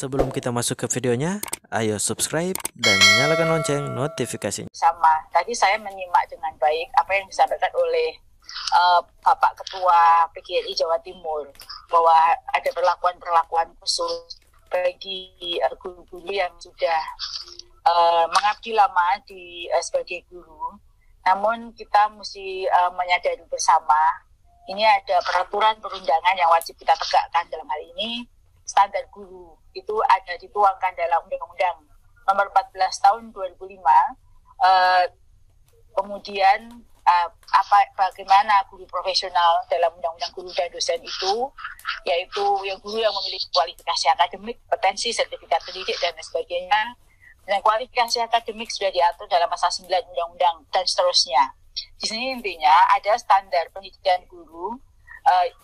Sebelum kita masuk ke videonya, ayo subscribe dan nyalakan lonceng notifikasinya. Sama, tadi saya menyimak dengan baik apa yang disampaikan oleh Bapak Ketua PGRI Jawa Timur, bahwa ada perlakuan khusus bagi guru-guru yang sudah mengabdi lama sebagai guru. Namun kita mesti menyadari bersama, ini ada peraturan perundangan yang wajib kita tegakkan. Dalam hal ini standar guru itu ada dituangkan dalam Undang-Undang Nomor 14 Tahun 2005. Kemudian bagaimana guru profesional dalam Undang-Undang Guru dan Dosen itu, yaitu yang guru yang memiliki kualifikasi akademik, potensi, sertifikat pendidik dan sebagainya. Dan kualifikasi akademik sudah diatur dalam pasal 9 Undang-Undang dan seterusnya. Di sini intinya ada standar pendidikan guru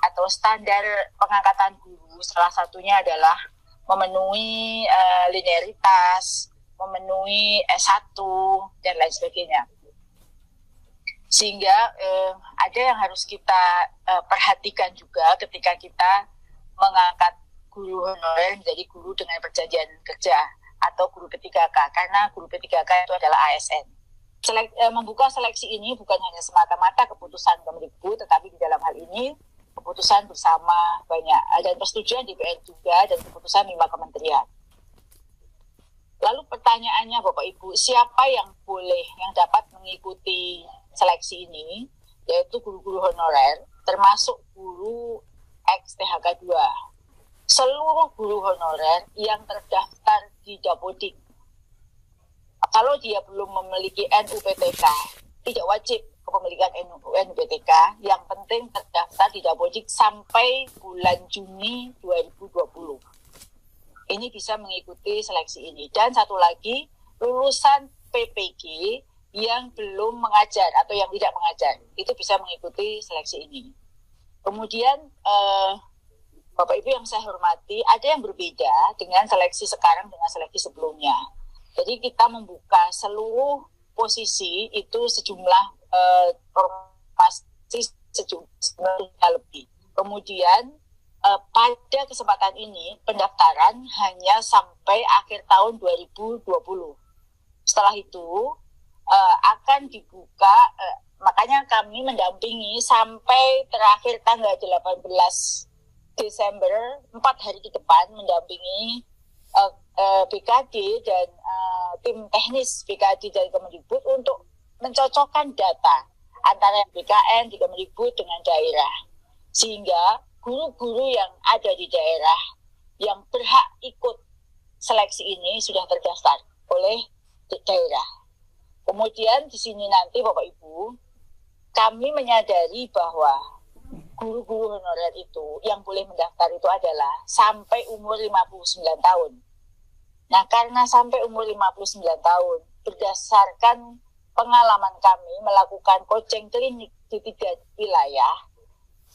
atau standar pengangkatan guru. Salah satunya adalah memenuhi linearitas, memenuhi S1 dan lain sebagainya. Sehingga ada yang harus kita perhatikan juga ketika kita mengangkat guru honorer menjadi guru dengan perjanjian kerja atau guru P3K, karena guru P3K itu adalah ASN. Membuka seleksi ini bukan hanya semata-mata keputusan Kemdikbud, tetapi di dalam hal ini keputusan bersama banyak, dan persetujuan DPR juga, dan keputusan 5 kementerian. Lalu pertanyaannya Bapak Ibu, siapa yang dapat mengikuti seleksi ini, yaitu guru-guru honorer, termasuk guru ex-THK 2. Seluruh guru honorer yang terdaftar di Dapodik. Kalau dia belum memiliki NUPTK, tidak wajib kepemilikan NUPTK, yang penting terdaftar di Dapodik sampai bulan Juni 2020. Ini bisa mengikuti seleksi ini. Dan satu lagi, lulusan PPG yang belum mengajar atau yang tidak mengajar, itu bisa mengikuti seleksi ini. Kemudian Bapak Ibu yang saya hormati, ada yang berbeda dengan seleksi sekarang dengan seleksi sebelumnya. Jadi kita membuka seluruh posisi itu sejumlah formasi sejumlah lebih. Kemudian pada kesempatan ini pendaftaran hanya sampai akhir tahun 2020. Setelah itu akan dibuka, makanya kami mendampingi sampai terakhir tanggal 18 Desember, 4 hari ke depan mendampingi BKD dan tim teknis BKD dari Kemdikbud untuk mencocokkan data antara BKN di Kemdikbud dengan daerah, sehingga guru-guru yang ada di daerah yang berhak ikut seleksi ini sudah terdaftar oleh daerah. Kemudian di sini nanti Bapak Ibu, kami menyadari bahwa guru-guru honorer itu yang boleh mendaftar itu adalah sampai umur 59 tahun. Nah, karena sampai umur 59 tahun, berdasarkan pengalaman kami melakukan coaching klinik di 3 wilayah,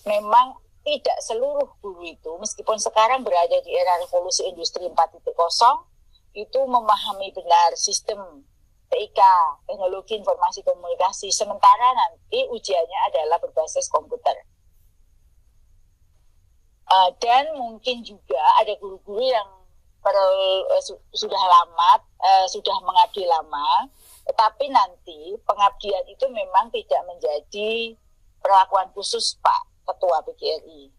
memang tidak seluruh guru itu, meskipun sekarang berada di era revolusi industri 4.0, itu memahami benar sistem TIK, teknologi informasi komunikasi, sementara nanti ujiannya adalah berbasis komputer. Dan mungkin juga ada guru-guru yang sudah lama, sudah mengabdi lama, tetapi nanti pengabdian itu memang tidak menjadi perlakuan khusus Pak Ketua PGRI.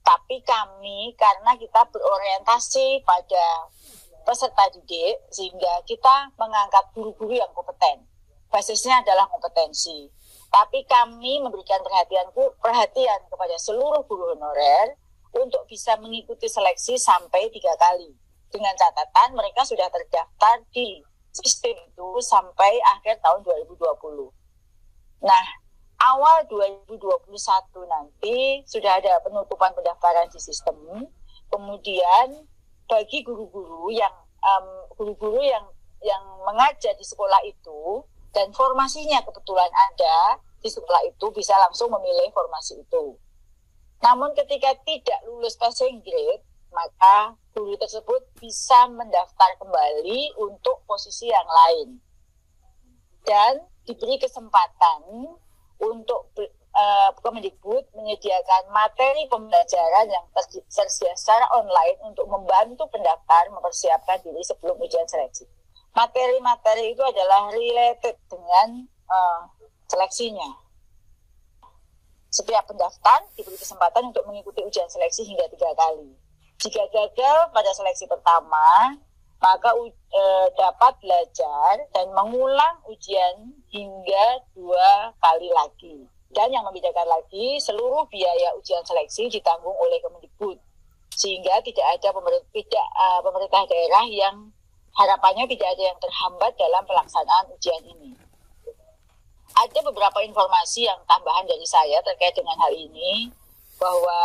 Tapi kami, karena kita berorientasi pada peserta didik, sehingga kita mengangkat guru-guru yang kompeten. Basisnya adalah kompetensi. Tapi kami memberikan perhatian kepada seluruh guru honorer untuk bisa mengikuti seleksi sampai 3 kali. Dengan catatan mereka sudah terdaftar di sistem itu sampai akhir tahun 2020. Nah, awal 2021 nanti sudah ada penutupan pendaftaran di sistem. Kemudian bagi guru-guru yang mengajar di sekolah itu dan formasinya kebetulan ada di sekolah itu, bisa langsung memilih formasi itu. Namun ketika tidak lulus passing grade, maka guru tersebut bisa mendaftar kembali untuk posisi yang lain dan diberi kesempatan untuk Kemendikbud menyediakan materi pembelajaran yang tersedia secara online untuk membantu pendaftar mempersiapkan diri sebelum ujian seleksi. Materi-materi itu adalah related dengan seleksinya. Setiap pendaftar diberi kesempatan untuk mengikuti ujian seleksi hingga 3 kali. Jika gagal pada seleksi pertama, maka dapat belajar dan mengulang ujian hingga 2 kali lagi. Dan yang membedakan lagi, seluruh biaya ujian seleksi ditanggung oleh Kemendikbud, sehingga tidak ada pemerintah daerah yang harapannya tidak ada yang terhambat dalam pelaksanaan ujian ini. Ada beberapa informasi yang tambahan dari saya terkait dengan hal ini, bahwa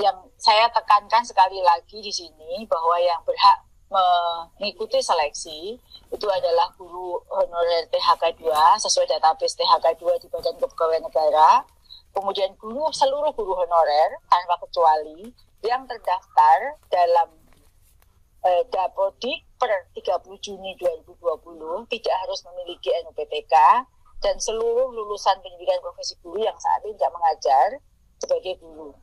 yang saya tekankan sekali lagi di sini bahwa yang berhak mengikuti seleksi itu adalah guru honorer THK 2 sesuai database THK 2 di Badan Kepegawaian Negara, kemudian seluruh guru honorer tanpa kecuali yang terdaftar dalam Dapodik per 30 Juni 2020 tidak harus memiliki NUPTK, dan seluruh lulusan pendidikan profesi guru yang saat ini tidak mengajar sebagai guru.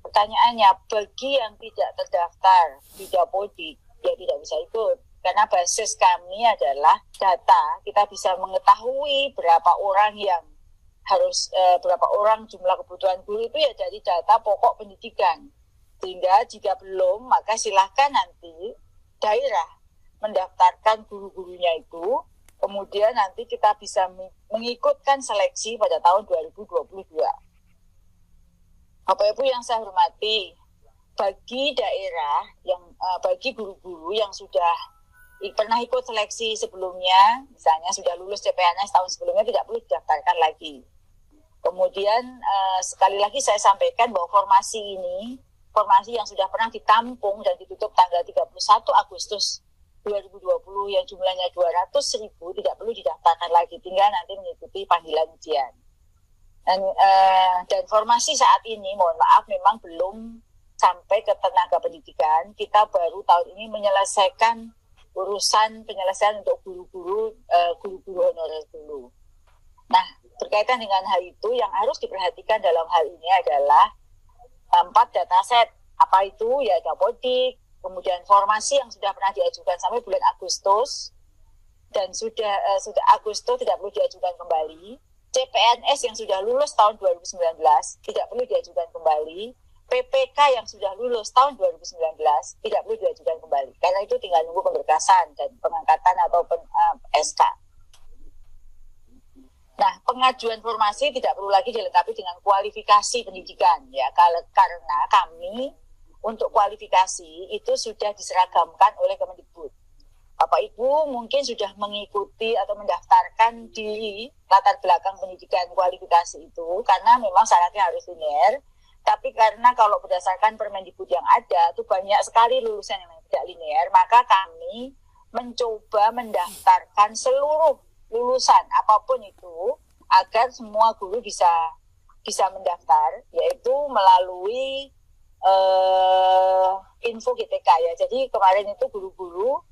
Pertanyaannya, bagi yang tidak terdaftar di Dapodik, dia tidak bisa ikut. Karena basis kami adalah data, kita bisa mengetahui berapa orang jumlah kebutuhan guru itu ya dari data pokok pendidikan. Sehingga jika belum, maka silahkan nanti daerah mendaftarkan guru-gurunya itu, kemudian nanti kita bisa mengikutkan seleksi pada tahun 2022. Bapak Ibu yang saya hormati, bagi daerah bagi guru-guru yang sudah pernah ikut seleksi sebelumnya, misalnya sudah lulus CPNS tahun sebelumnya, tidak perlu didaftarkan lagi. Kemudian sekali lagi saya sampaikan bahwa formasi yang sudah pernah ditampung dan ditutup tanggal 31 Agustus 2020 yang jumlahnya 200.000 tidak perlu didaftarkan lagi, tinggal nanti mengikuti panggilan ujian. Dan formasi saat ini, mohon maaf, memang belum sampai ke tenaga pendidikan. Kita baru tahun ini menyelesaikan urusan penyelesaian untuk guru-guru honorer dulu. Nah, berkaitan dengan hal itu, yang harus diperhatikan dalam hal ini adalah 4 dataset. Apa itu? Ya Dapodik, kemudian formasi yang sudah pernah diajukan sampai bulan Agustus, dan sudah Agustus tidak perlu diajukan kembali. CPNS yang sudah lulus tahun 2019 tidak perlu diajukan kembali. PPK yang sudah lulus tahun 2019 tidak perlu diajukan kembali. Karena itu tinggal nunggu pemberkasan dan pengangkatan atau SK. Nah, pengajuan formasi tidak perlu lagi dilengkapi dengan kualifikasi pendidikan, ya, karena kami untuk kualifikasi itu sudah diseragamkan oleh Kemendikbud. Bapak Ibu mungkin sudah mengikuti atau mendaftarkan di latar belakang pendidikan kualifikasi itu, karena memang syaratnya harus linear, tapi karena kalau berdasarkan Permendikbud yang ada, itu banyak sekali lulusan yang tidak linear, maka kami mencoba mendaftarkan seluruh lulusan apapun itu agar semua guru bisa mendaftar, yaitu melalui info GTK ya. Jadi kemarin itu guru-guru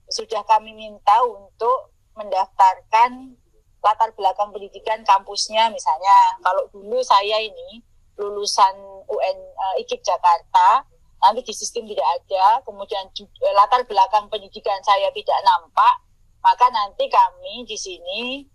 sudah kami minta untuk mendaftarkan latar belakang pendidikan kampusnya. Misalnya kalau dulu saya ini lulusan UN IKIP Jakarta, nanti di sistem tidak ada, kemudian latar belakang pendidikan saya tidak nampak, maka nanti kami di sini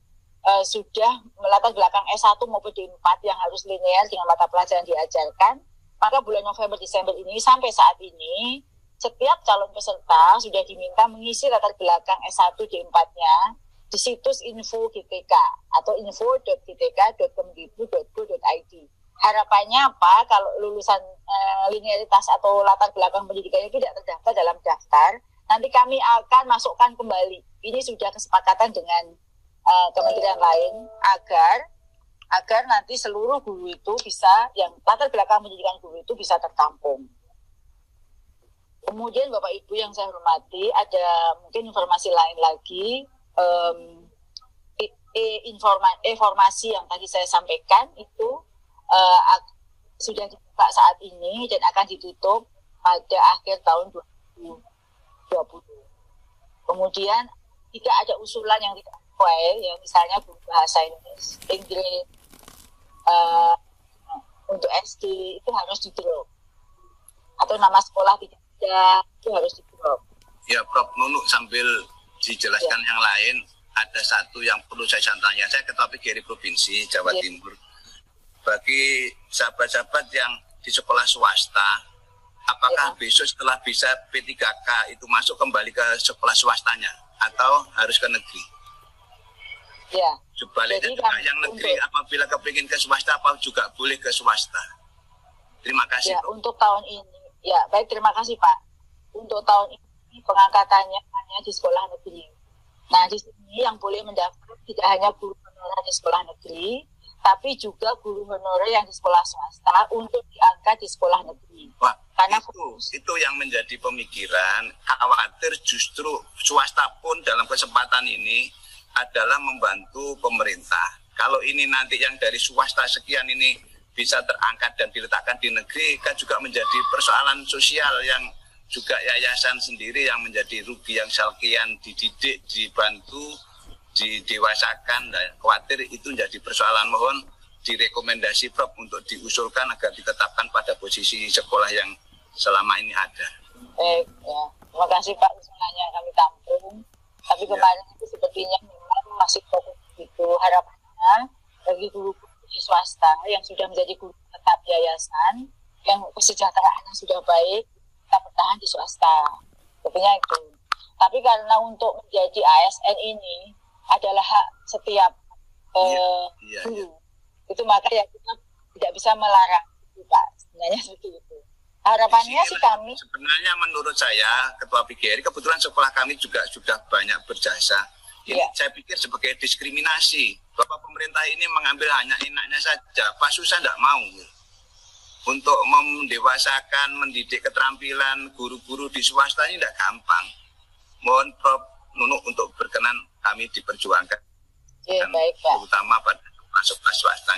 sudah melatar belakang S1 maupun D4 yang harus linear dengan mata pelajaran diajarkan. Maka bulan November Desember ini sampai saat ini setiap calon peserta sudah diminta mengisi latar belakang S1 D4-nya di situs info GTK atau info.gtk.kemdikbud.go.id. Harapannya apa? Kalau lulusan linearitas atau latar belakang pendidikannya tidak terdaftar dalam daftar, nanti kami akan masukkan kembali. Ini sudah kesepakatan dengan kementerian lain agar nanti seluruh guru itu bisa, yang latar belakang pendidikan guru itu bisa tertampung. Kemudian Bapak Ibu yang saya hormati, ada mungkin informasi lain lagi. Informasi yang tadi saya sampaikan itu sudah dibuka saat ini dan akan ditutup pada akhir tahun 2020. Kemudian jika ada usulan yang tidak sesuai, ya misalnya bahasa Inggris uh, untuk SD itu harus di drop, atau nama sekolah tidak ada itu harus di drop. Ya, Prof Nunuk, sambil dijelaskan yang lain, ada satu yang perlu saya tanya. Saya Ketua PGRI Provinsi Jawa Timur. Bagi sahabat-sahabat yang di sekolah swasta, apakah besok setelah bisa P3K itu masuk kembali ke sekolah swastanya atau harus ke negeri? Ya. Sebaliknya juga yang negeri apabila kepingin ke swasta apa juga boleh ke swasta. Terima kasih. Ya, untuk tahun ini, ya baik, terima kasih Pak. Untuk tahun ini pengangkatannya hanya di sekolah negeri. Nah, di sini yang boleh mendaftar tidak hanya guru honorer di sekolah negeri, tapi juga guru honorer yang di sekolah swasta untuk diangkat di sekolah negeri. Wah, karena itu yang menjadi pemikiran, khawatir justru swasta pun dalam kesempatan ini adalah membantu pemerintah. Kalau ini nanti yang dari swasta sekian ini bisa terangkat dan diletakkan di negeri, kan juga menjadi persoalan sosial yang juga yayasan sendiri yang menjadi rugi, yang sekian dididik, dibantu, didewasakan, dan khawatir itu menjadi persoalan. Mohon direkomendasi Prof untuk diusulkan agar ditetapkan pada posisi sekolah yang selama ini ada. Ya. Terima kasih Pak, usulannya kami tampung. Tapi kemarin itu sepertinya memang masih fokus itu. Harapannya bagi guru di swasta yang sudah menjadi guru tetap yayasan, yang kesejahteraannya sudah baik, kita bertahan di swasta. Sebenarnya itu. Tapi karena untuk menjadi ASN ini adalah hak setiap guru, itu maka ya kita tidak bisa melarang itu Pak. Sebenarnya seperti itu. Harapannya sih kami. Sebenarnya menurut saya Ketua PGRI, kebetulan sekolah kami juga sudah banyak berjasa. Ini saya pikir sebagai diskriminasi. Bahwa pemerintah ini mengambil hanya enaknya saja. Pak susah tidak mau. Untuk mendewasakan, mendidik keterampilan guru-guru di swasta ini tidak gampang. Mohon Prof Nunuk untuk berkenan kami diperjuangkan. Baik, Pak. Terutama pada masuk ke swasta.